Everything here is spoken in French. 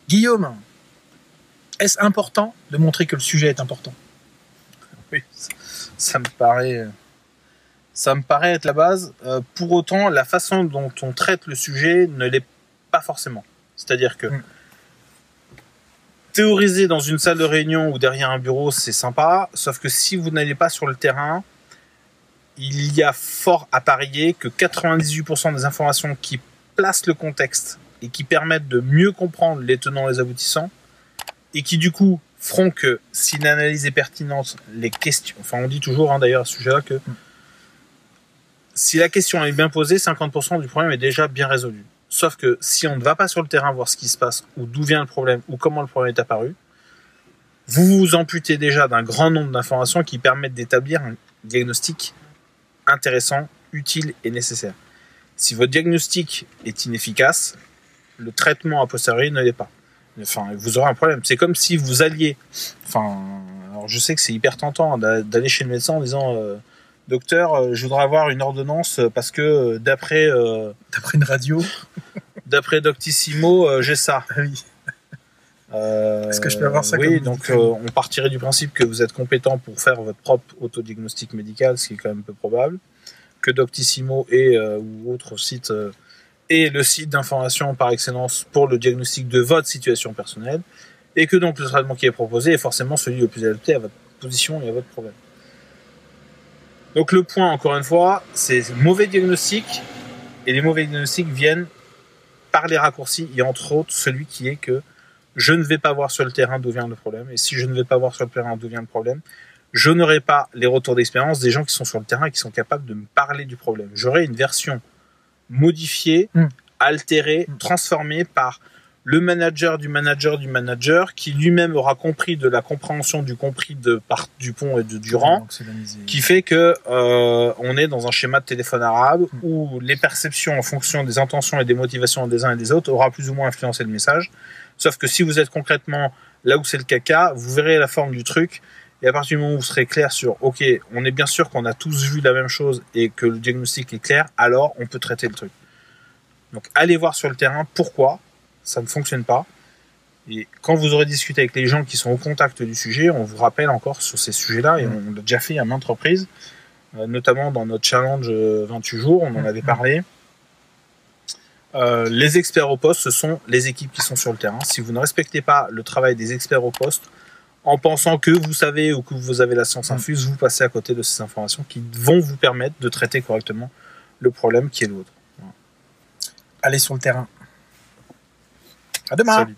Guillaume, est-ce important de montrer que le sujet est important? Oui, ça me paraît être la base. Pour autant, la façon dont on traite le sujet ne l'est pas forcément. C'est-à-dire que théoriser dans une salle de réunion ou derrière un bureau, c'est sympa, sauf que si vous n'allez pas sur le terrain, il y a fort à parier que 98% des informations qui placent le contexte et qui permettent de mieux comprendre les tenants et les aboutissants, et qui du coup feront que si l'analyse est pertinente, les questions... Enfin, on dit toujours d'ailleurs à ce sujet-là que si la question est bien posée, 50% du problème est déjà bien résolu. Sauf que si on ne va pas sur le terrain voir ce qui se passe, ou d'où vient le problème, ou comment le problème est apparu, vous vous amputez déjà d'un grand nombre d'informations qui permettent d'établir un diagnostic intéressant, utile et nécessaire. Si votre diagnostic est inefficace, le traitement a posteriori ne l'est pas. Enfin, vous aurez un problème. C'est comme si vous alliez... Enfin, alors je sais que c'est hyper tentant d'aller chez le médecin en disant docteur, je voudrais avoir une ordonnance parce que d'après une radio, d'après Doctissimo, j'ai ça. Ah oui. Est-ce que je peux avoir ça? Oui, donc on partirait du principe que vous êtes compétent pour faire votre propre autodiagnostic médical, ce qui est quand même peu probable, que Doctissimo ou autre site est le site d'information par excellence pour le diagnostic de votre situation personnelle, et que donc le traitement qui est proposé est forcément celui le plus adapté à votre position et à votre problème. Donc le point, encore une fois, c'est mauvais diagnostic, et les mauvais diagnostics viennent par les raccourcis, et entre autres celui qui est que je ne vais pas voir sur le terrain d'où vient le problème, et si je ne vais pas voir sur le terrain d'où vient le problème, je n'aurai pas les retours d'expérience des gens qui sont sur le terrain et qui sont capables de me parler du problème. J'aurai une version modifiée, altérée, transformée par le manager du manager du manager, qui lui-même aura compris de la compréhension du compris de par Dupont et de Durand, qui fait que on est dans un schéma de téléphone arabe où les perceptions en fonction des intentions et des motivations des uns et des autres aura plus ou moins influencé le message. Sauf que si vous êtes concrètement là où c'est le caca, vous verrez la forme du truc, et à partir du moment où vous serez clair sur ok, on est bien sûr qu'on a tous vu la même chose et que le diagnostic est clair, alors on peut traiter le truc. Donc allez voir sur le terrain pourquoi ça ne fonctionne pas. Et quand vous aurez discuté avec les gens qui sont au contact du sujet, on vous rappelle encore sur ces sujets-là, et on l'a déjà fait à maintes reprises, notamment dans notre challenge 28 jours, on en avait parlé. Les experts au poste, ce sont les équipes qui sont sur le terrain. Si vous ne respectez pas le travail des experts au poste, en pensant que vous savez ou que vous avez la science infuse, vous passez à côté de ces informations qui vont vous permettre de traiter correctement le problème qui est le vôtre. Allez sur le terrain. À demain. Salut.